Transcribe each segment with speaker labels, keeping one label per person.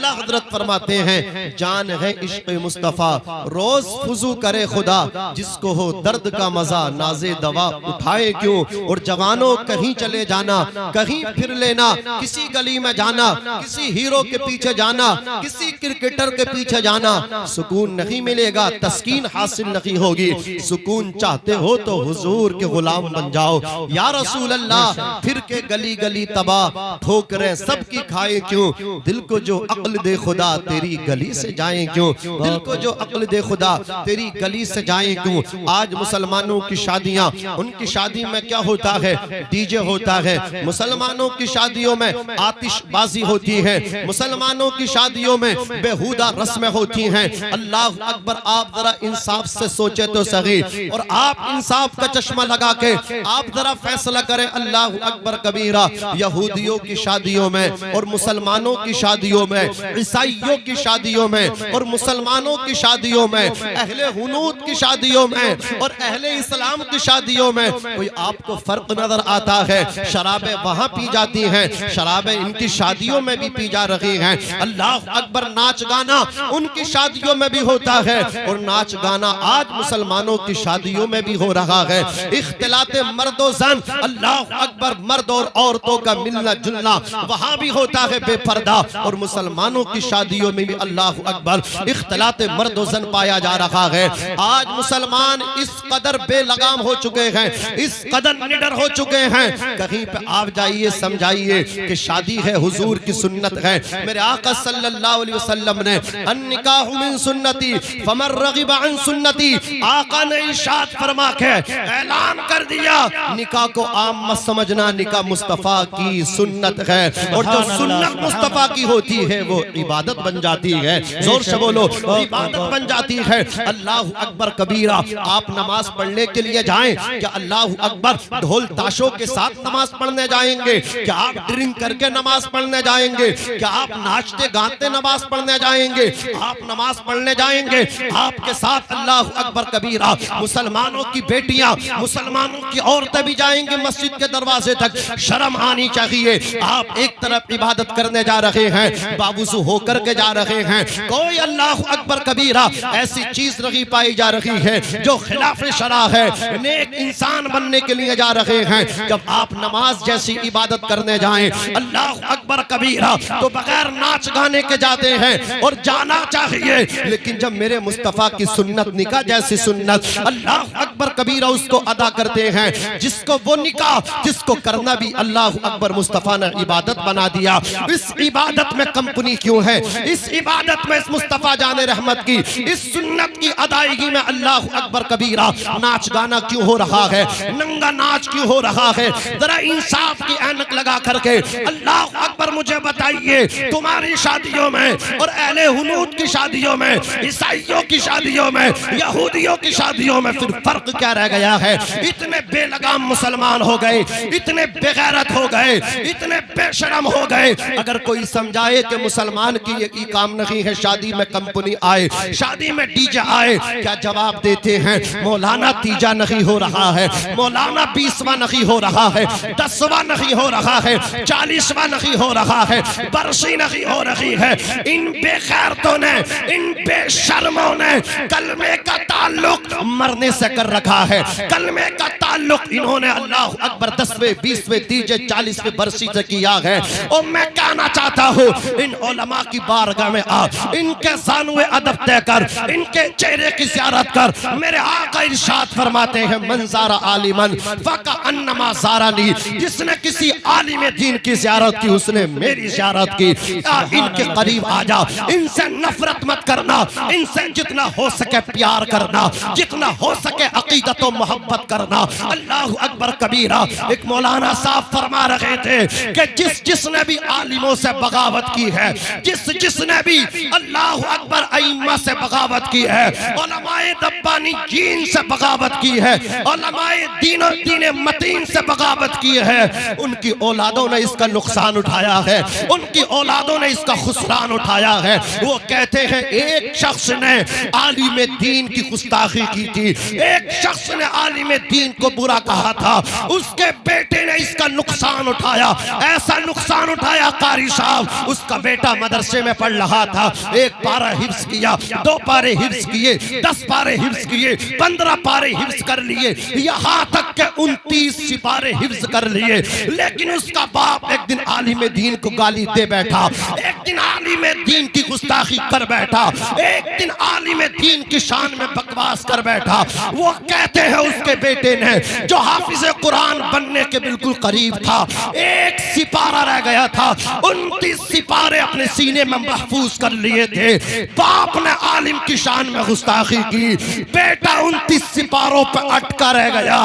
Speaker 1: आला हजरत फरमाते हैं जान है इश्क मुस्तफा रोज फुजू करे खुदा, जिसको हो दर्द का मजा नाजे दवा उठाए क्यों। और जवानों कहीं चले जाना, कहीं फिर लेना, किसी गली में जाना, किसी हीरो के पीछे जाना, किसी क्रिकेटर के पीछे जाना, सुकून नहीं मिलेगा, तस्कीन हासिल नहीं होगी। सुकून चाहते हो तो हुजूर के गुलाम बन जाओ। या रसूल अल्लाह फिर के गली गली तबाह ठोकरें सबकी खाए क्यों। दिल को जो अक्ल दे खुदा तेरी गली से जाए क्यों। दिल को जो अक्ल दे खुदा तेरी गली से जाए क्यों। आज मुसलमानों की शादियां, उनकी शादी में क्या होता है, डीजे होता है। मुसलमानों की शादियों में आतिशबाजी होती है, मुसलमानों की शादियों में बेहुदा रस्में होती हैं। अल्लाह अकबर, आप जरा इंसाफ से सोचे तो सही, और आप इंसाफ का चश्मा लगा के आप जरा फैसला करें। अल्लाह अकबर कबीरा। यहूदियों की शादियों में और मुसलमानों की शादियों में, ईसाइयों की शादियों में और मुसलमानों की शादियों में, अहले हुनूद की शादियों में और अहले इस्लाम की शादियों में कोई आपको फर्क नजर आता है। शराबें वहां पी जाती हैं, शराबें इनकी शादियों में भी पी जा रही हैं। अल्लाह अकबर, नाच गाना उनकी शादियों में भी होता है और नाच गाना आज मुसलमानों की शादियों में भी हो रहा है। इख्तिलाते मर्दो जन, अल्लाह अकबर, मर्द और औरतों का मिलना जुलना वहां भी होता है बेपर्दा, और मुसलमानों की शादियों में भी अल्लाह अकबर इख्तिलाते मर्दो जन पाया जा रहा है। आज मुसलमान इस कदर बेलगाम हो चुके हैं, इस कदर निडर हो चुके हैं। कहीं पे आप जाइए, समझाइए कि शादी है हुजूर की सुन्नत है। मेरे आका सल्लल्लाहु अलैहि वसल्लम ने अन्निकाहु मिन सुन्नती फमन रगिबा अन सुन्नती, आका ने इरशाद फरमा के ऐलान कर दिया, निकाह को आम मत समझना, निकाह मुस्तफा की सुन्नत है। और जो सुन्नत मुस्तफा की होती है वो इबादत बन जाती है। जोर से बोलो, इबादत बन जाती है। अल्लाह अकबर कबीरा। आप नमाज पढ़ने के लिए जाएं, क्या अल्लाह अकबर ढोल ताशों के साथ नमाज पढ़ने जाएंगे? क्या आप ड्रिंक करके नमाज पढ़ने जाएंगे? क्या आप नाचते गाते नमाज पढ़ने जाएंगे? आप नमाज पढ़ने जाएंगे, आपके साथ अल्लाह अकबर कबीरा मुसलमानों की बेटियां, मुसलमानों की औरतें भी जाएंगे मस्जिद के दरवाजे तक। शर्म आनी चाहिए। आप एक तरफ इबादत करने जा रहे हैं, बावुज़ू होकर के जा रहे हैं, कोई अल्लाह अकबर कबीरा ऐसी चीज नहीं पाई जा रही है जो खिलाफ शरा है। नेक इंसान बनने के लिए जा रहे हैं। जब आप नमाज जैसी इबादत करने जाएं अल्लाह अकबर कबीरा, तो बगैर नाच गाने के जाते हैं, और जाना चाहिए। लेकिन जब मेरे मुस्तफा की सुन्नत, निकाह जैसी सुन्नत, अल्लाह अकबर कबीरा उसको अदा करते हैं, जिसको वो निकाह जिसको करना भी अल्लाह अकबर मुस्तफा ने इबादत बना दिया। इस इबादत में कंपनी क्यों है? इस इबादत में इस मुस्तफा जाने रहमत की इस सुन्नत की अदायगी में अल्लाह अकबर कबीरा नाच गाना क्यों हो रहा है? नंगा नाच क्यों हो रहा है? जरा इंसाफ की ऐनक लगा करके अल्लाह अकबर मुझे बताइए, तुम्हारी शादियों में और अहले हुनूद की शादियों में, ईसाइयों की शादियों में, यहूदियों की शादियों में फिर फर्क क्या रह गया है? इतने बेलगाम मुसलमान हो गए, इतने बेगैरत हो गए, इतने बेशरम हो गए। अगर कोई समझाए कि मुसलमान की ये काम नहीं है शादी में कंपनी आए, शादी में डीजे आए, क्या जवाब देते हैं? मौलाना तीजा नहीं हो रहा है, मौलाना 20वां नहीं हो रहा है, 10वां नहीं हो रहा है, 40वां नहीं हो रहा है, बरसी नहीं हो रही है। इन बेगैरतों ने, इन बेशर्मों ने कलमे का ताल्लुक मरने से कर रखा है। कलमे का ताल्लुक इन्होंने अल्लाह अकबर 10वें 20वें 30वें 40वें बरसी से किया है। और मैं कहना चाहता हूँ, इन उलमा की बारगाह में आ, इनके ज़ानुए अदब तय कर, इनके चेहरे की ज़ियारत कर। मेरे आका इरशाद फरमाते हैं, मन ज़ारा आलिमन फका अन्नमा ज़ारानी, जिसने किसी आलिम दीन की ज़ियारत की उसने मेरी ज़ियारत की। इनके करीब आ जा, इनसे नफरत मत करना, इनसे जितना हो सके प्यार करना, जितना हो सके अकीदत और मोहब्बत करना। अल्लाह अकबर कबीरा। एक मौलाना साहब फरमा रहे थे कि जिसने भी आलिमों से बगावत की है, जिसने भी अल्लाह अकबर अइम्मा से बगावत की है, उलमाए रब्बानी दीन से बगावत की है, उलमाए दीन मतीन से बगावत की है, उनकी औलादों ने इसका नुकसान उठाया है, उनकी औलादों ने इसका खुसरान उठाया है। वो कहते हैं एक शख्स ने आलिम दीन की गुस्ताखी की थी, एक शख्स ने आलिम दीन को बुरा कहा था, उसके बेटे ने इसका नुकसान उठाया, ऐसा नुकसान उठाया कारी साहब, उसका बेटा मदरसे में पढ़ रहा था, 1 पारा हिफ्ज किया, 2 पारे हिफ्ज किए, 10 पारे हिफ्ज किए, 15 पारे हिफ्ज कर लिए, यहाँ तक के 29 सिपारे हिफ्ज कर लिए। लेकिन उसका बाप एक दिन आलिम दीन को गाली दे बैठा, एक दिन आलिम दीन की गुस्ताखी कर बैठा, एक दिन आलिम दीन की शान में बकवास कर बैठा। वो कहते हैं उसके बेटे ने, जो हाफिज कुरान बनने के बिल्कुल करीब था, 1 सिपारा रह गया था, 29 सिपारे अपने सीने में महफूज कर लिए थे। बाप ने आलिम की शान में गुस्ताखी की, बेटा 29 सिपारों पर अटका रह गया,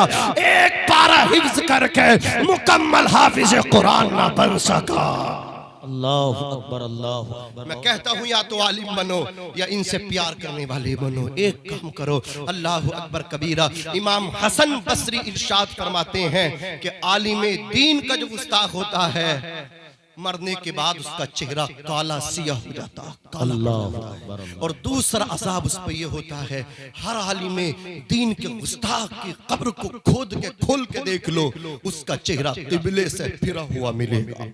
Speaker 1: 1 पारा हिफ्ज करके मुकम्मल हाफिज कुरान ना बन सका।
Speaker 2: अल्लाह अकबर, अल्लाह अकबर।
Speaker 1: मैं कहता हूँ या तो आलिम बनो या इनसे प्यार करने वाले बनो, एक काम करो। अल्लाह अकबर कबीरा। इमाम हसन बसरी इरशाद फरमाते हैं कि आलिम दीन का जो गुस्ताख होता है, मरने के बाद उसका चेहरा काला सियाह हो जाता, काला। और दूसरा अजाब उस पर यह होता है, हर आलिम दीन के गुस्ताख की कब्र को खोद के खोल के देख लो, उसका चेहरा किबले से फिरा हुआ मिलेगा।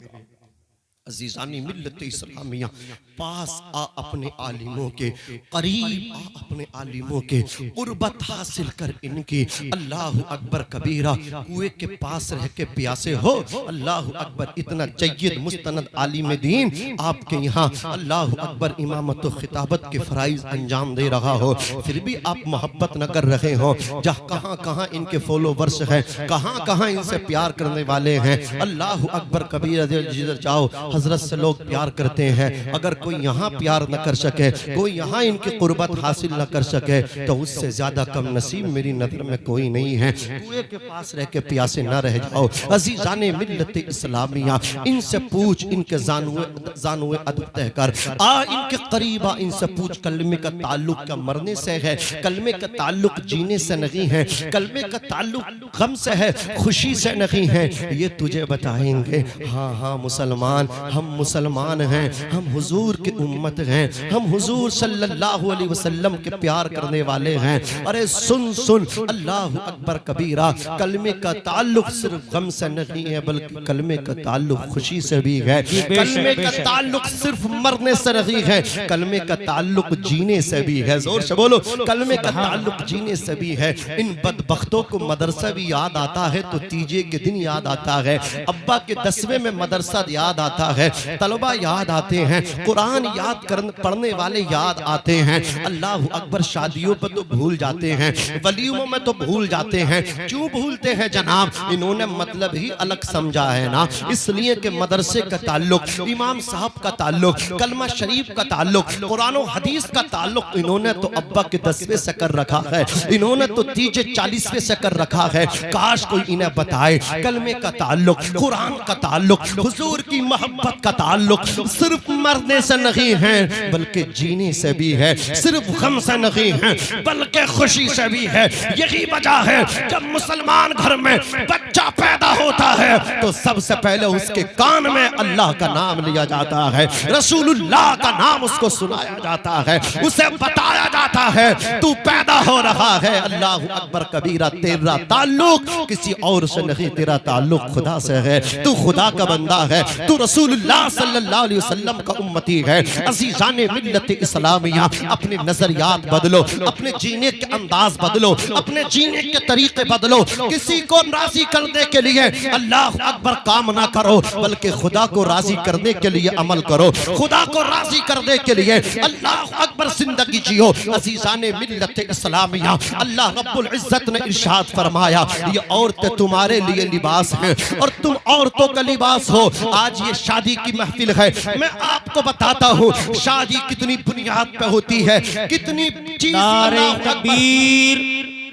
Speaker 1: अजीजानी मिल्लत इस्लामिया, पास आ अपने आलिमों के, करीब आ अपने आलिमों के, कुर्बत हासिल कर इनकी। अल्लाह अकबर कबीरा। कुएं के पास रह के प्यासे हो, अल्लाह अकबर। इतना जय्यद मुस्तनद आलिम दीन आपके यहाँ, अल्लाह अकबर, इमामत व खिताबत के फराइज अंजाम दे रहा हो, फिर भी आप मोहब्बत न कर रहे हो। जहाँ कहाँ कहाँ इनके फॉलोवर्स हैं, कहाँ कहाँ इनसे प्यार करने वाले हैं। अल्लाह अकबर कबीरा। जिधर जाओ हजरत से लोग प्यार करते हैं, अगर कोई यहाँ प्यार न कर सके, कोई यहाँ इनकी कुर्बत हासिल न कर सके, तो उससे ज्यादा कम नसीब मेरी नजर में कोई नहीं है। कुएं के पास रह के प्यासे न रह जाओ। अजीजाने मिल्लत इस्लामिया, इनसे पूछ, इनके जानुए अदब तय कर, आ इनके करीब आ, इनसे पूछ कलमे का ताल्लुक क्या मरने से है? कलमे का ताल्लुक जीने से नहीं है, कलमे का ताल्लुक गम से है, खुशी से नहीं है। ये तुझे बताएंगे। हाँ हाँ मुसलमान, हम मुसलमान हैं, हम हुजूर की उम्मत हैं, हम हुजूर सल्लल्लाहु अलैहि वसल्लम के प्यार करने वाले हैं। अरे सुन सुन, अल्लाह अकबर कबीरा। कलमे का ताल्लुक सिर्फ गम से नहीं है, बल्कि कलमे का ताल्लुक खुशी से भी है। कलमे का ताल्लुक सिर्फ मरने से नहीं है, कलमे का ताल्लुक जीने से भी है। जोर से बोलो, कलमे का ताल्लुक जीने से भी है। इन बदबख्तों को मदरसा भी याद आता है तो तीजे के दिन याद आता है, अब्बा के 10वें में मदरसा याद आता है, तलबा याद आते हैं, कुरान याद पढ़ने वाले याद आते हैं। अल्लाह अकबर। शादियों पर तो भूल जाते हैं, वलीमों में तो भूल जाते हैं। क्यों भूलते हैं जनाब? इन्होंने मतलब ही अलग समझा है ना, इसलिए कि मदरसे का ताल्लुक, इमाम साहब का ताल्लुक, कलमा शरीफ का ताल्लुक, कुरान और हदीस का ताल्लुक इन्होंने तो अब्बा के 10वें से कर रखा है, इन्होंने तो तीजे 40वें से कर रखा है। काश कोई इन्हें बताए कलमे का ताल्लुक, कुरान का ताल्लुक, हुजूर की मोहब्बत का ताल्लुक सिर्फ मरने से नहीं है बल्कि जीने से भी है, सिर्फ गम से नहीं है बल्कि खुशी से भी है। यही वजह है जब मुसलमान घर में बच्चा पैदा होता है तो सबसे पहले उसके कान में अल्लाह का नाम लिया जाता है, रसूलुल्लाह का नाम उसको सुनाया जाता है, उसे बताया जाता है तू पैदा हो रहा है। अल्लाह अकबर कबीरा। तेरा ताल्लुक किसी और से नहीं, तेरा ताल्लुक खुदा से है। तू खुदा का बंदा है, तू रसूलुल्लाह सल्लल्लाहु अलैहि वसल्लम का उम्मती है। अज़ीज़ाने मिल्लत इस्लामिया, अपने नजरियात बदलो, अपने जीने के अंदाज बदलो, अपने जीने के तरीके बदलो। किसी को राजी करने के लिए अल्लाह अकबर काम ना करो, बल्कि खुदा को राजी करने के लिए अमल करो। खुदा को राजी करने के लिए अल्लाह अकबर जिंदगी जियो। अज़ीज़ाने मिल्लत इस्लामिया, अल्लाह रब्बुल इज्जत ने इरशाद फरमाया, ये औरतें तुम्हारे लिए लिबास हैं और तुम औरतों का लिबास हो। आज ये शादी की महफिल है, मैं आपको बताता हूँ शादी कितनी बुनियाद पे होती है, कितनी चीज।
Speaker 2: नारे तकबीर,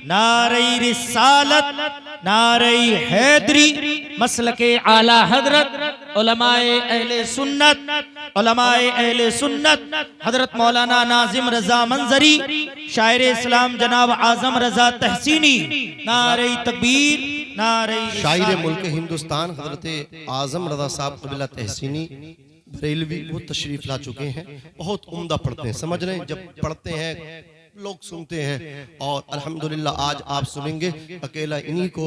Speaker 2: नारे रिसालत, नारे हैदरी, मसलके आला हजरत उलमाए अहले सुन्नत, उलमाए अहले सुन्नत हजरत मौलाना नाजिम रजा मंजरी, शायर इस्लाम जनाब आजम रजा तहसीनी। नारे तकबीर, नारे
Speaker 1: शायर मुल्क हिंदुस्तान हजरत आजम रजा साहब कबिला तहसीनी बरेलवी वो तशरीफ ला चुके हैं। बहुत उम्दा पढ़ते हैं, समझ रहे हैं, जब पढ़ते हैं लोग सुनते हैं। और अल्हम्दुलिल्लाह आज आप सुनेंगे अकेला इन्हीं को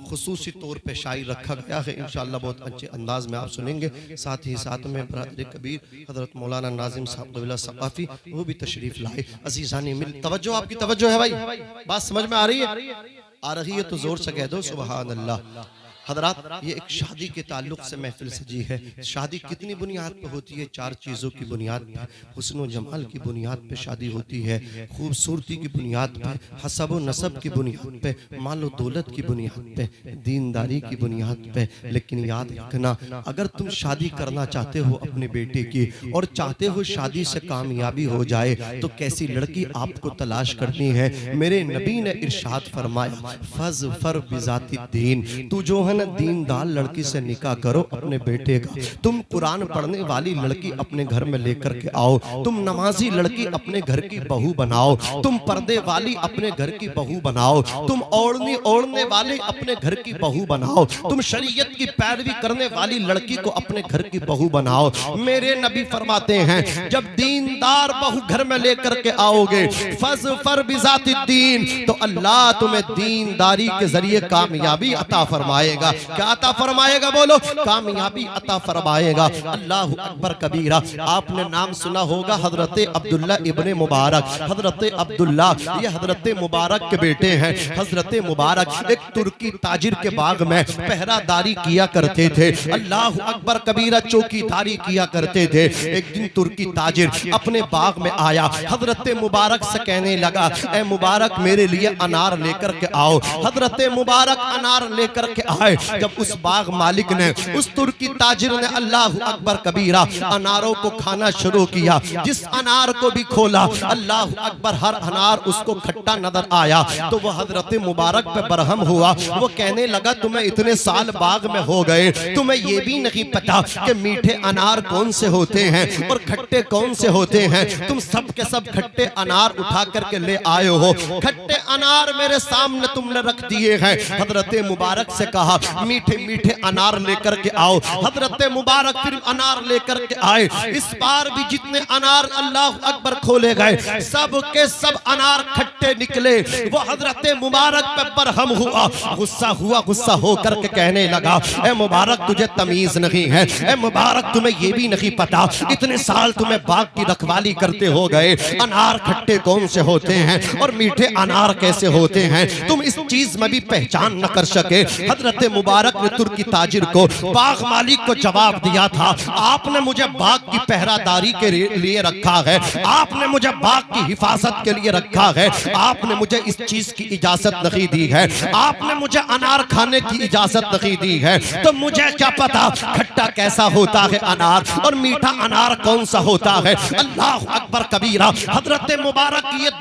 Speaker 1: खुसूसी तौर पे शायर रखा गया है। इंशाअल्लाह बहुत अच्छे अंदाज में आप सुनेंगे। साथ ही साथ में बरादर कबीर हजरत मौलाना नाजिम साहब कबिला सकाफी वो भी तशरीफ लाए। अजीज़ान मिल तवज्जो, आपकी तवज्जो है भाई? बात समझ में आ रही है? आ रही है तो जोर से कह दो सुभान अल्लाह। हजरात, ये एक शादी के ताल्लुक से महफिल सजी है। शादी कितनी बुनियाद पे होती है? 4 चीज़ों की बुनियाद पे, हुस्न व जमाल की बुनियाद पे शादी होती है, खूबसूरती की बुनियाद पे, हसब व नसब की बुनियाद पे, माल व दौलत की बुनियाद पे, दीनदारी की बुनियाद पे। लेकिन याद रखना, अगर तुम शादी करना चाहते हो अपने बेटे की और चाहते हो शादी से कामयाबी हो जाए तो कैसी लड़की आपको तलाश करनी है? मेरे नबी ने इरशाद फरमाया, फज फर बिजाती दीन, तू जो है दीनदार लड़की से निकाह करो अपने बेटे का। तुम कुरान पढ़ने वाली लड़की अपने घर में लेकर के आओ, तुम नमाजी लड़की अपने घर की बहू बनाओ, तुम पर्दे वाली अपने घर की बहू बनाओ, तुम ओढ़ने वाले अपने घर की बहू बनाओ, तुम शरीयत की पैरवी करने वाली लड़की को अपने घर की बहू बनाओ। मेरे नबी फरमाते हैं, जब दीनदार बहू घर में लेकर के आओगे, फज फर बिजाती दीन, तो अल्लाह तुम्हें दीनदारी के जरिए कामयाबी अता फरमाएगा। क्या अता फरमाएगा? बोलो, कामयाबी अता फरमाएगा। अल्लाह अकबर कबीरा। आपने नाम सुना होगा हजरत अब्दुल्ला इब्ने मुबारक। हजरत अब्दुल्ला ये हजरत मुबारक के बेटे हैं। हजरत मुबारक एक तुर्की ताजिर के बाग में पहरादारी किया करते थे। अल्लाह अकबर कबीरा, चौकीदारी किया करते थे। एक दिन तुर्की ताजिर अपने बाग में आया, हजरत मुबारक से कहने लगा, ए मुबारक मेरे लिए अनार लेकर के आओ। हजरत मुबारक अनार लेकर के आए। जब उस बाग मालिक ने, उस तुर्की ताजिर ने अल्लाह अकबर कबीरा अनारों को खाना शुरू किया। जिस अनार को भी खोला, अल्लाह अकबर, हर अनार उसको खट्टा नजर आया। तो वह हजरत मुबारक पे बरहम हुआ। वो कहने लगा, तुम्हें इतने साल बाग में हो गए, तुम्हें ये भी नहीं पता कि मीठे अनार कौन से होते हैं और खट्टे कौन से होते हैं? तुम सब के सब खट्टे अनार उठा करके ले आए हो। खट्टे अनार मेरे सामने तुमने रख दिए हैं। हजरत मुबारक से कहा, मीठे मीठे अनार लेकर के आओ। हजरत मुबारक फिर अनार लेकर के आए। इस बार भी जितने अनार अल्लाह अकबर खोले गए, सब के सब अनार खट्टे निकले। वो हजरत मुबारक पे बरहम हुआ, गुस्सा हो करके कहने लगा, ए मुबारक तुझे तमीज नहीं है? ए मुबारक तुम्हें ये भी नहीं पता, इतने साल तुम्हें बाग की रखवाली करते हो गए, अनार खट्टे कौन से होते हैं और मीठे अनार कैसे होते हैं? तुम इस चीज में भी पहचान न कर सके। हजरत मुबारक ने तुर्की ताजिर को, बाग मालिक को जवाब दिया था, आपने मुझे बाग की पहरादारी के लिए रखा है, आपने मुझे बाग की हिफाजत के लिए रखा है, आपने मुझे इस चीज की इजाजत नहीं दी है, आपने मुझे अनार खाने की इजाजत नहीं दी है, तो मुझे क्या पता खट्टा कैसा होता है अनार और मीठा अनार कौन सा होता है? अल्लाह अकबर कबीरा। हजरत मुबारक की ये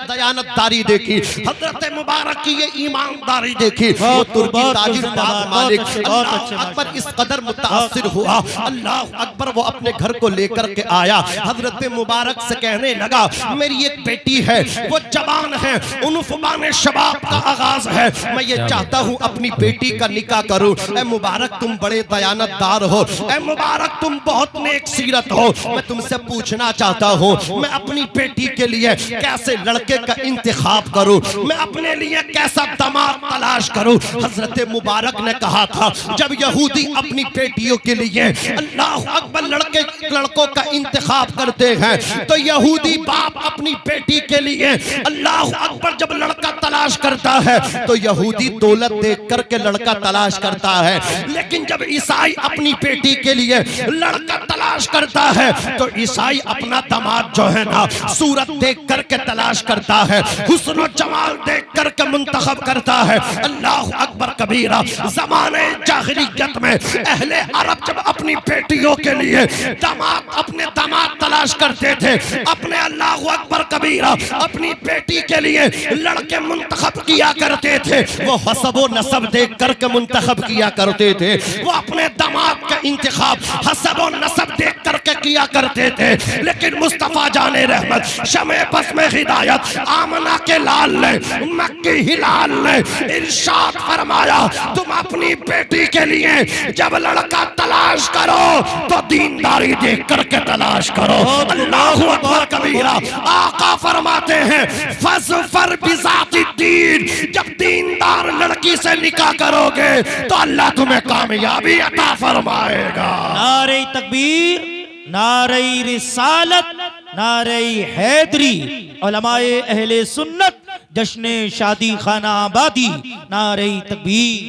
Speaker 1: दयानतदारी देखी, हजरत मुबारक की ये ईमानदारी देखी। वो तुर्की ताजिर बाग मालिक अल्लाह अकबर इस कदर मुतासिर हुआ, अल्लाह अकबर वो अपने घर को लेकर के आया। हजरत मुबारक से कहने लगा, मेरी एक बेटी है, वो जवान है, उन्फुबान शबाब का आगाज है, मैं ये चाहता हूँ अपनी बेटी का निकाह करूँ। ए मुबारक तुम बड़े दयानतदार हो, ए मुबारक तुम बहुत नेक सीरत हो, मैं तुमसे पूछना चाहता हूँ, मैं अपनी बेटी के लिए कैसे लड़के का इंतखाब करूँ, मैं अपने लिए कैसा दामाद तलाश करूँ? हजरत मुबारक ने कहा था, जब यहूदी अपनी बेटियों के लिए अल्लाह अकबर लड़कों का इंतखाब करते हैं, तो यहूदी बाप अपनी बेटी के लिए अल्लाह अकबर जब लड़का तलाश करता है तो यहूदी दौलत देख करके लड़का तलाश करता है। लेकिन जब ईसाई अपनी बेटी के लिए लड़का तलाश करता है तो ईसाई अपना दामाद जो है ना सूरत देख करके तलाश करता है, हुस्न जमाल देख करके मुंतखब करता है। अल्लाह अकबर कबीरा। ज़माने जाहिलियत में अहले अरब जब अपनी बेटियों के लिए अपने दामाद तलाश करते थे, अपने अल्लाह अकबर कबीरा अपनी बेटी के लिए लड़के मुंतखब किया करते थे, वो हसब व नसब देख करके मुंतखब किया करते थे। वो अपने दामाद का इंतखाब हसब व नसब देख करके किया करते थे, लेकिन मुस्तफा जाने रहमत शमे बस में हिदायत आमना के लाल ने, मक्की हिलाल ने इरशाद फरमाया, तुम अपनी बेटी के लिए जब लड़का तलाश करो तो दीनदारी देख करके तलाश करो। अल्लाहु अकबर कबीरा। आका फरमाते हैं फज़फर बिज़ाति दीन, जब दीनदार लड़की से निकाह करोगे तो अल्लाह तुम्हें कामयाबी अता फरमाएगा।
Speaker 2: नारे तकबीर, नारे रिसालत, नारे हैदरी, उलमाए अहले सुन्नत, जश्न शादी खाना आबादी, नारे तकबीर।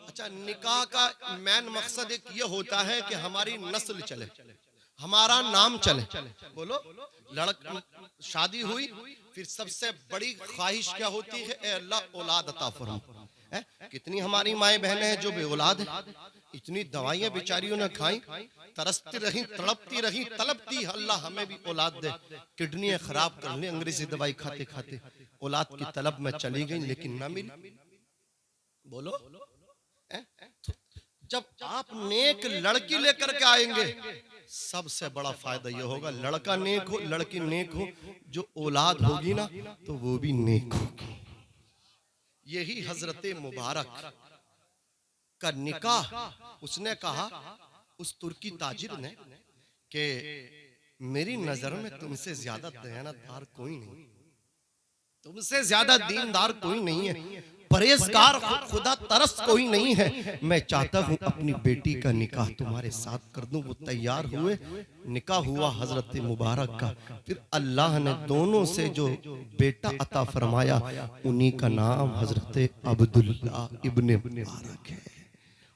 Speaker 1: अच्छा, निकाह का मेन मकसद एक ये होता है कि हमारी नस्ल चले, हमारा नाम चले। बोलो, शादी हुई, फिर सबसे बड़ी ख्वाहिश क्या होती है? ए अल्लाह औलाद अता फरमा। कितनी हमारी माएँ बहनें हैं जो बे औलाद है, इतनी दवाइयाँ बेचारियों ने खाई, तरसती रही, तड़पती रही, तलबती, अल्लाह हमें भी औलाद दे। किडनी खराब कर ली अंग्रेजी दवाई खाते खाते, औलाद की तलब में चली गई लेकिन ना मिली। बोलो, जब आप नेक लड़की लेकर के आएंगे सबसे बड़ा फायदा ये होगा, लड़का नेक हो, लड़की नेक हो, जो औलाद होगी ना तो वो भी नेक होगी। यही हजरत मुबारक का निकाह, उसने कहा उस तुर्की ताजिर ने कि मेरी नजर में तुमसे ज्यादा दयानतदार कोई नहीं, तुमसे ज्यादा दीनदार कोई नहीं है, परहेजगार खुदा तरस कोई नहीं है। मैं चाहता हूँ अपनी बेटी का निकाह तुम्हारे साथ कर दूं। वो तैयार हुए, निकाह हुआ हजरत मुबारक का। फिर अल्लाह ने दोनों से जो बेटा अता फरमाया उन्हीं का नाम हजरत अब्दुल्ला इब्ने मुबारक है।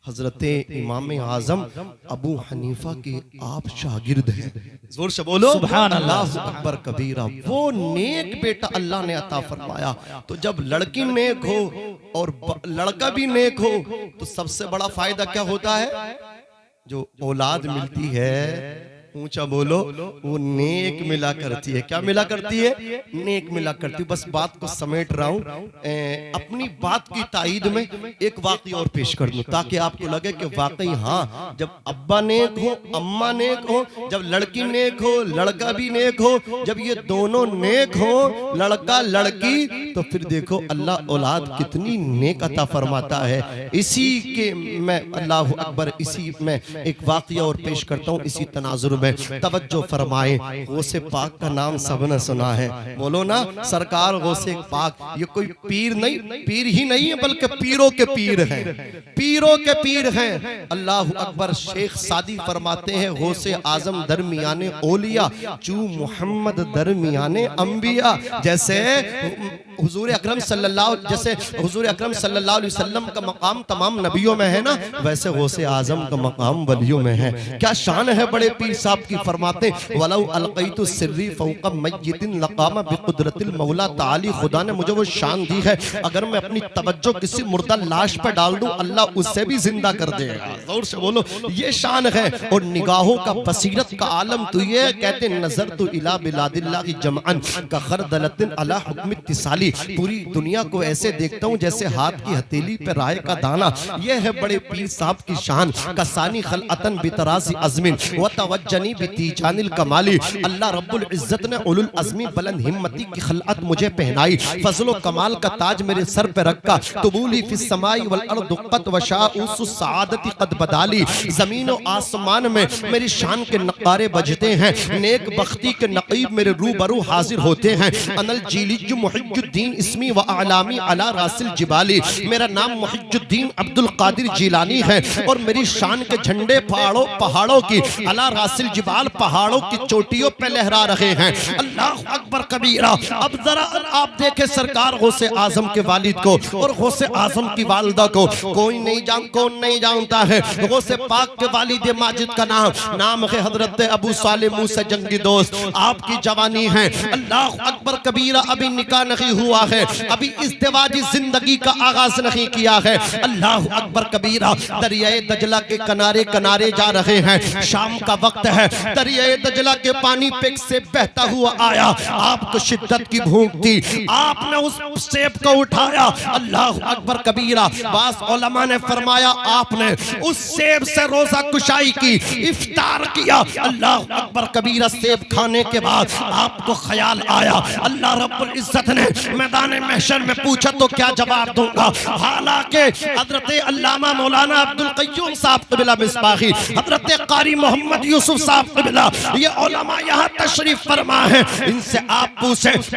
Speaker 1: हजरत इमाम आजम अबू हनीफा के आप शागिर्द हैं। जोर से बोलो सुभान अल्लाह अकबर कबीरा। वो नेक बेटा अल्लाह ने अता फरमाया। तो जब लड़की नेक हो और लड़का भी नेक हो तो सबसे बड़ा फायदा क्या होता है? जो औलाद मिलती है, ऊंचा बोलो, वो नेक मिला करती है। क्या मिला करती है? नेक मिला करती है। बस बात को समेट रहा हूं, अपनी बात की ताईद में एक वाकई और पेश कर दूं ताकि आपको लगे कि वाकई हाँ, जब अब्बा नेक हो, अम्मा नेक हो, जब लड़की नेक हो, लड़का भी नेक हो, जब ये दोनों नेक हो, लड़का लड़की, तो फिर देखो अल्लाह औलाद कितनी नेक अता फरमाता है। इसी के मैं अल्लाह अकबर, इसी में एक वाकया और पेश करता हूँ। इसी तनाजुर में तवज्जो फरमाए। गौसे पाक का नाम सबने सुना है, बोलो ना सरकार गौसे पाक। ये कोई पीर नहीं, पीर ही नहीं है बल्कि पीरों के पीर हैं, पीरों के पीर हैं। अल्लाह अकबर। शेख सादी फरमाते हैं गौसे आजम दरमियाने ओलिया चू मोहम्मद दरमियाने अंबिया। जैसे हुजूर अकरम सल्लल्लाहु अलैहि वसल्लम का मकाम तमाम नबियों में है ना, वैसे गौसे आजम का मकाम वलियों में है। क्या शान है बड़े पीर साहब की। फरमाते वलौ अलक़ैतु सिर्री फ़ौक़ मय्यतिन लक़ाम बिक़ुदरतिल मौला ताली। खुदा ने मुझे वो शान दी है, अगर मैं अपनी तवज्जो किसी मुर्दा लाश पर डाल दूं अल्लाह उससे भी जिंदा कर देगा। जोर से बोलो, ये शान है। और निगाहों का बसीरत का आलम तो ये कहते नजर तो इला बिलादिल्लाहि जमअन का खरदलतिन अला हुक्म इत्तिसाली। पूरी दुनिया को ऐसे देखता हूँ जैसे हाथ की हथेली पे राय का दाना। ये है बड़े पीर साहब की शान। कसानी खलअतन बितराज़ी अज़मिन व तवज्जनी बितीजानिल कमाली। अल्लाह रब्बुल इज्जत ने उलुल अज़मी बुलंद हिम्मती की खलअत मुझे पहनाई। फजलो कमाल का ताज मेरे सर पे रखा। तुबूली फिस समाई वल अर्द क़द वशाउस सआदती क़द बदाली। जमीन और आसमान में मेरी शान के नकारे बजते हैं। नेक बख्ती के नकीब मेरे रूबरू हाजिर होते हैं। अनल जीलिज मुहिजुद्दीन इस्मी व आलामी अला रासिल जिबाली। मेरा नाम मुहिजुद्दीन अब्दुल कादिर जिलानी है और मेरी शान के झंडे पहाड़ों की अला रासिल जिबाल, पहाड़ों की चोटियों पे लहरा रहे हैं। अल्लाह अकबर कबीरा। अब जरा आप देखें सरकार गौसे आजम के वालिद को और गौसे आजम की वालिदा को कौन नहीं जानता है। गौसे पाक के वालिद माजिद का नाम है हजरत अबू सालिह मूसा जंगी दोस्त। आपकी जवानी है। अल्लाह अकबर कबीरा। अभी निकाह नहीं हुआ है, अभी इज़्दिवाजी जिंदगी का आगाज नहीं किया है। अल्लाह अकबर कबीरा। दरियाए दजला के किनारे किनारे जा रहे हैं। शाम का वक्त है। है, दरिया दजला के पानी पे से बहता हुआ आया। आपको शिद्दत की भूख थी, आपने उस सेब को उठाया, अल्लाह अकबर कबीरा। बास उलमा ने फरमाया आपने उस सेब से रोजा कुशाई की, इफ्तार किया। अल्लाह अकबर कबीरा। सेब खाने के बाद आपको ख्याल आया, अल्लाह रब्बुल इज्जत ने मैदान महशर में पूछा तो क्या जवाब दूंगा। हालांकि हजरत अल्लामा मौलाना अब्दुल क़य्यूम साहब क़िबला मिसबाही, हजरत कारी मोहम्मद यूसुफ साहब क़िबला, ये उलमा यहाँ तशरीफ फरमा है, इनसे आप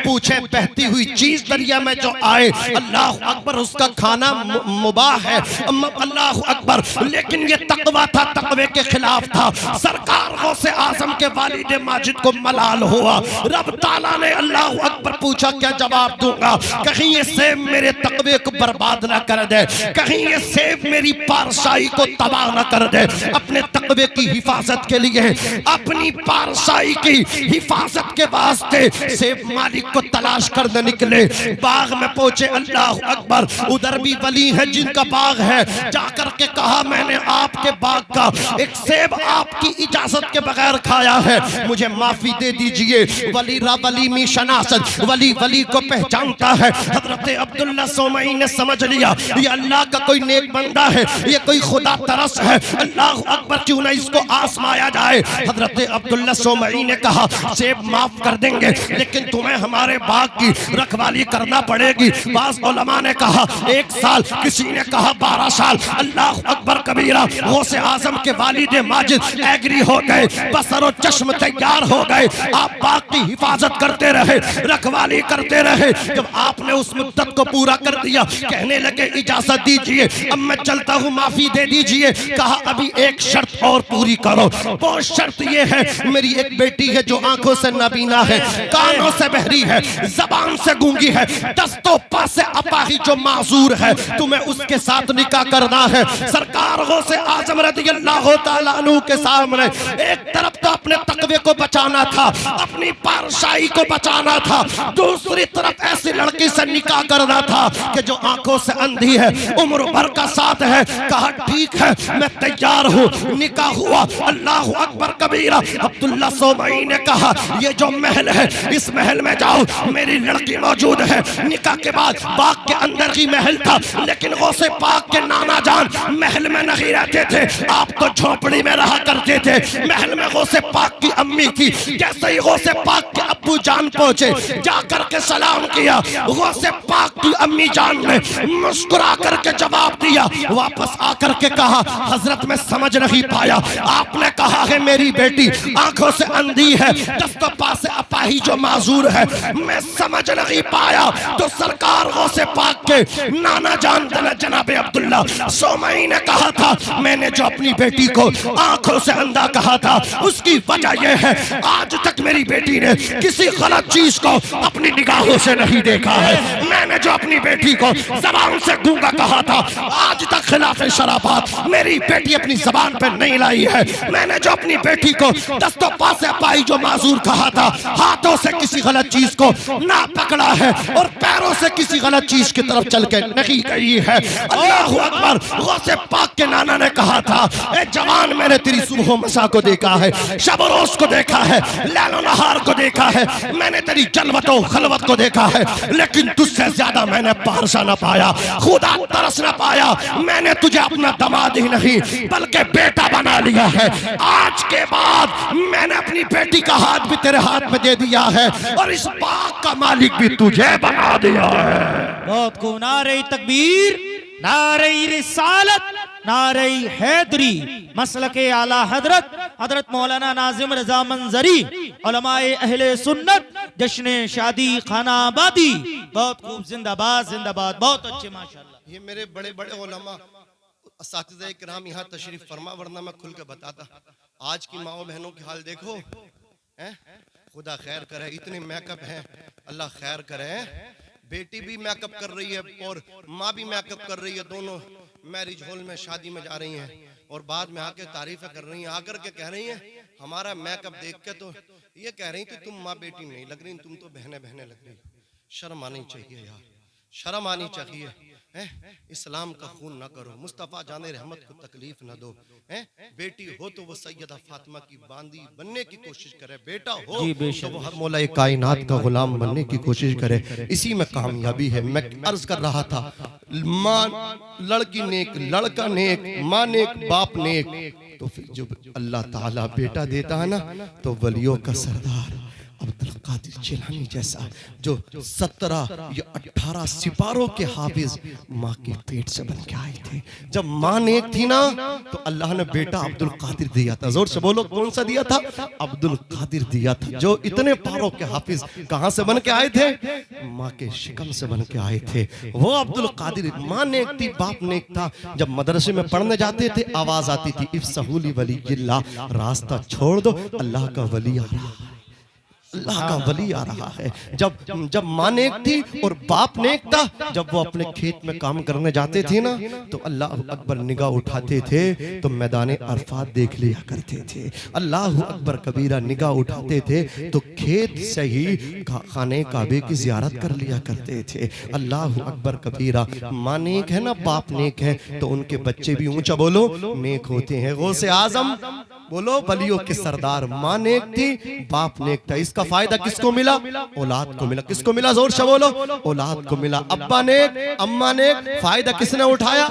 Speaker 1: पूछे बहती हुई चीज दरिया में जो आए, अल्लाह अकबर, उसका खाना मुबाह है, अल्लाह अकबर, लेकिन ये तकवा था, तकवे के खिलाफ था। सरकार गौसे आजम के वालिद माजिद को मलाल हुआ। रब ताला ने अल्लाह अकबर पूछा क्या जवाब दूंगा। कहीं ये सेब मेरे तकवे को बर्बाद ना कर दे, कहीं ये सेब मेरी पारसाई को तबाह ना कर दे। अपने तकवे की हिफाजत के लिए, अपनी पारसाई की हिफाजत के वास्ते सेब मालिक को तलाश करने निकले। बाग में पहुंचे, अल्लाह अकबर, उधर भी वली है जिनका बाग है। जाकर के कहा मैंने आपके बाग का एक सेब आपकी इजाजत के बगैर खाया है, मुझे माफी दे दीजिए। वली रा वली मी शनासत, वली वली को पहचानता है। हजरत अब्दुल्ला सोमई ने समझ लिया ये अल्लाह का कोई नेक बंदा है, ये कोई खुदा तरस है। अल्लाह अकबर, क्यों ना इसको आजमाया जाए। हजरत अब्दुल्ला सोमई ने कहा सेब माफ कर देंगे, लेकिन तुम्हें हमारे बाग की रखवाली करना पड़ेगी। बाज़ उलमा ने कहा 1 साल, किसी ने कहा 12 साल। अल्लाह अकबर कबीरा। गौसे आजम के वालिद माजिद एग्री हो गए, बसर और चश्म तैयार हो गए। आप बाग की हिफाजत करते रहे, रखवाली करते रहे। जब आपने उस मुद्दत को पूरा कर दिया, कहने लगे इजाजत दीजिए, अब मैं चलता हूँ, माफी दे दीजिए। कहा अभी एक शर्त और पूरी करो। वो शर्त ये है, मेरी एक बेटी है जो आंखों से नाबीना है, कानों से बहरी है, जबान से गूंगी है, दस्तों पा से अपाही जो माजूर है, तुम्हें उसके साथ निकाह करना है। सरकार गौसे आजम रज़ियल्लाहु ताला अन्हु के सामने एक तरफ तो अपने तकवे को बचाना था, अपनी पारसाई को बचाना था, दूसरी तरफ ऐसी लड़की से निकाह करना था कि जो आंखों से अंधी है, उम्र भर का साथ है। कहा ठीक है, मैं तैयार हूँ। निकाह हुआ। अल्लाह अकबर कबीरा। अब्दुल्ला सोमई ने कहा ये जो महल है, इस महल में जाओ, मेरी लड़की मौजूद है। निकाह के बाद बाग के अंदर ही महल था, लेकिन गौसे पाक के नाना जान महल में नहीं रहते थे, आप तो झोपड़ी में रहा करते थे। महल में गौसे पाक की अम्मी थी। जैसे ही गौसे पाक के अब्बू जान पहुंचे, जाकर के सलाम किया। गौसे पाक की अम्मी जान ने मुस्कुरा करके जवाब दिया। वापस आकर के कहा हजरत मैं समझ नहीं पाया, आपने कहा है मेरी बेटी आंखों से अंधी है, दस्तों पास से अपाही जो माजूर है, मैं समझ नहीं पाया। तो सरकार गौसे पाक के नाना जान जनाबे अब्दुल्ला सोमई ने कहा था मैंने जो अपनी बेटी को आंखों से अंधा कहा था, उसकी वजह यह है आज तक मेरी बेटी ने किसी गलत चीज को अपनी निगाहों से नहीं देखा है। मैंने जो अपनी बेटी को जबान से गूंगा कहा था, आज तक खिलाफ शराफत मेरी बेटी अपनी जबान पे नहीं लाई है। मैंने जो अपनी बेटी को दस्तों पास से पाई जो माजूर कहा था, हाथों से किसी गलत चीज को ना पकड़ा है और पैरों से किसी गलत चीज की तरफ चल के नहीं गई है। अल्लाहु अकबर। गौसे पाक के नाना ने कहा था ए जवान, मैंने तेरी सुबह मसा को देखा है, शब रोज को देखा है, लैलो नहार को देखा है, मैंने तेरी जलवतो खलवत को देखा है, लेकिन तुझसे ज्यादा मैंने पारसा न पाया, खुदा तरस न पाया। मैंने तुझे अपना दामाद ही नहीं बल्कि बेटा बना लिया है। आज के बाद मैंने अपनी बेटी का हाथ भी तेरे हाथ में दे दिया है और इस बाग का मालिक भी तुझे बना दिया है।
Speaker 2: बहुत को नारे तकबीर, नारे रिसालत, नारे हैदरी, मसलके आला हजरत हजरत मौलाना नाजिम रजा मंजरी, उलमाए अहले सुन्नत, जश्न शादी खाना आबादी। बहुत खूब, जिंदाबाद जिंदाबाद, बहुत अच्छे माशाल्लाह।
Speaker 1: ये मेरे बड़े बड़े उलमा असातिज़े किराम यहाँ तशरीफ फरमा, वरना मैं खुल के बताता। आज की माओ बहनों की हाल देखो, खुदा खैर करे, इतने मेकअप हैं, अल्लाह खैर करे। बेटी भी मेकअप कर रही है और माँ भी मेकअप कर रही है, दोनों मैरिज हॉल में शादी में जा रही हैं और बाद में आके तारीफें कर रही हैं। आकर के कह रही हैं हमारा मेकअप देख के तो ये कह रही थी तुम माँ बेटी नहीं लग रही, तुम तो बहने बहने लग रही। शर्म आनी चाहिए यार, शर्म आनी चाहिए हैं? इस्लाम का खून ना करो, मुस्तफ़ा जाने रहमत को तकलीफ ना दो हैं? बेटी हो तो वो सैयदा फातिमा की बांदी बनने की कोशिश करे, बेटा हो
Speaker 2: जी,
Speaker 1: तो
Speaker 2: बेशक।
Speaker 1: वो हर मौला कायनात का गुलाम बनने की कोशिश करे। इसी में कामयाबी है। मैं अर्ज कर रहा था, माँ लड़की नेक, लड़का नेक, माँ नेक, बाप नेक, तो फिर जब अल्लाह ताला बेटा देता है ना, तो वलियों का सरदार अब्दुल कादिर जिलानी जैसा जो 17 या 18 सिपारों के हाफिज माँ के पेट से बन के आए थे। जब माँ नेक थी ना, तो अल्लाह ने बेटा अब्दुल कादिर दिया था। जोर से बोलो, कौन सा दिया था? अब्दुल कादिर दिया था। जो इतने पारों के हाफिज कहां से बन के आए थे? माँ के शिकम से बन के आए थे। वो अब्दुल कादिर, माँ नेक थी, बाप नेक था। जब मदरसे में पढ़ने जाते थे, आवाज आती थी, इफ सहूली वली जिल्ला, रास्ता छोड़ दो, अल्लाह का वली आ रहा है, अल्लाह का वली आ रहा है। जब माँ नेक थी और बाप नेक था, जब वो अपने खेत में काम करने जाते थे ना, तो अल्लाह अकबर निगाह उठाते थे तो मैदान अरफात देख लिया करते थे। अल्लाह अकबर कबीरा निगाह उठाते थे तो खेत से ही खाने काबे की जियारत कर लिया करते थे। अल्लाह अकबर कबीरा। माँ नेक है ना, बाप नेक है, तो उनके बच्चे भी ऊंचा बोलो नेक होते हैं। गौसे आजम बोलो वलियों के सरदार। माँ नेक थी, बाप नेक था। इसका फायदा किसको मिला? औलाद को मिला। किसको मिला? जोर से बोलो, औलाद को मिला। अब्बा नेक, अम्मा नेक, फायदा किसने उठाया?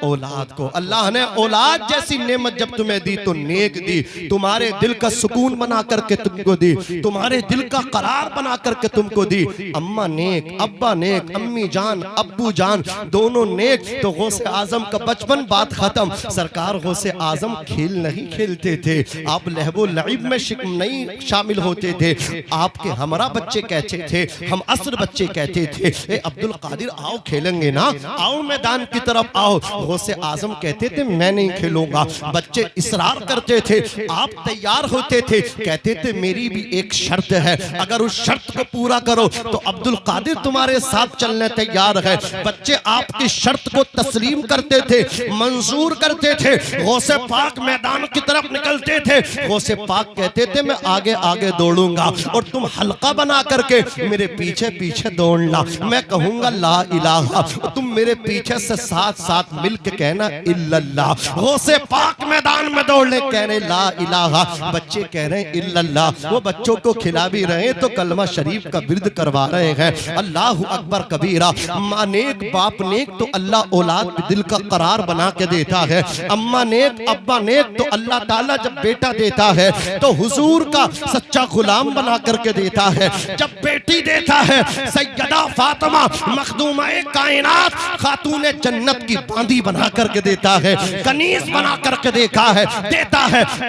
Speaker 1: औलाद को। अल्लाह ने औलाद जैसी नेमत जब तुम्हें दी तो नेक दी, तुम्हारे दिल का सुकून बना करके तुमको दी, तुम्हारे दिल का करार बना करके तुमको दी। अम्मा नेक, अब्बा नेक, अम्मी जान, अब्बू जान, दोनों नेक। तो गौसे आजम का बचपन, बात खत्म। सरकार गौसे आजम खेल नहीं खेलते थे, आप लहबो लईब में नहीं शामिल होते थे। आपके हमरा बच्चे कहते थे, हम असर बच्चे कहते थे, ए अब्दुल कादिर आओ खेलेंगे ना, आओ मैदान की तरफ आओ। गौसे आजम कहते थे मैं नहीं खेलूंगा। बच्चे इसरार करते थे, आप तैयार होते थे, कहते थे मेरी भी एक शर्त है, अगर उस शर्त को पूरा करो तो अब्दुल कादिर तुम्हारे साथ चलने तैयार है। बच्चे आपकी शर्त को तस्लीम करते थे, मंजूर करते थे। गौसे पाक मैदान की तरफ निकलते थे, गौसे पाक कहते थे मैं आगे आगे दौड़ूंगा और तुम हल्का बना करके मेरे पीछे पीछे दौड़ना। मैं कहूंगा ला इलाहा, तुम मेरे पीछे से साथ साथ मिलके कहना इल्लल्लाह। गौसे पाक मैदान में दौड़ने कह रहे ला इलाहा, बच्चे कह रहे हैं इल्लल्लाह। वो बच्चों को खिला भी रहे हैं तो कलमा शरीफ का विर्द करवा रहे हैं। अल्लाह अकबर कबीरा। माँ नेक, बाप नेक, तो अल्लाह औलाद दिल का करार बना के देता है। अम्मा नेक, अब्बा नेक, तो अल्लाह ताला जब बेटा देता है तो हुजूर का सच्चा गुलाम बना करके देता है। जब बेटी देता है, सैयदा फातिमा मखदूमा कायनात, खातून जन्नत की बांदी बना करके देता है, कनीज बना करके देता है।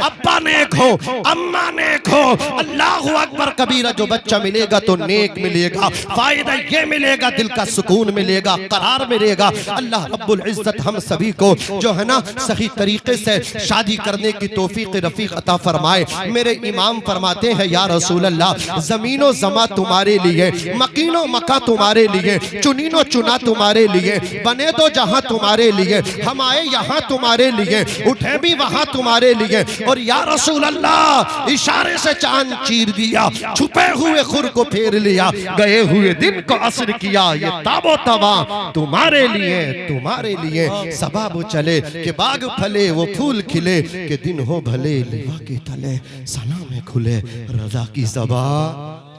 Speaker 1: अब्बा नेक हो, अम्मा नेक हो, अल्लाह अकबर कबीरा। जो बच्चा मिलेगा तो नेक मिलेगा, फायदा ये मिलेगा, दिल का सुकून मिलेगा, करार मिलेगा। अल्लाह रब्बुल इज्जत हम सभी को जो है ना सही तरीके से शादी करने की तौफीक रफीक अता फरमाए। मेरे इमाम फरमाते हैं या रसूल अल्लाह, जमीनो जमा तुम्हारे लिए, मकीनो मका तुम्हारे लिए, चुनीनो चुना तुम्हारे लिए, बने तो जहां तुम्हारे लिए, हम आए यहाँ तुम्हारे लिए, उठे भी वहां तुम्हारे लिए। और या रसूल अल्लाह इशारे से चांद चीर दिया, छुपे हुए खुर को फेर लिया, गए हुए दिन को असर किया, ये ताबो तवा तुम्हारे लिए, तुम्हारे लिए। सबाब चले के बाग फले, वो फूल खिले, के दिन हो भले लिवा के तले, सना में खुले रजा की ज़बा।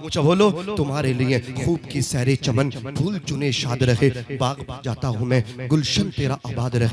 Speaker 1: ऊंचा बोलो तुम्हारे लिए। खूब की सैरे चमन, फूल चुने शाद रहे, बाग जाता हूँ मैं, गुलशन तेरा आबाद रहे।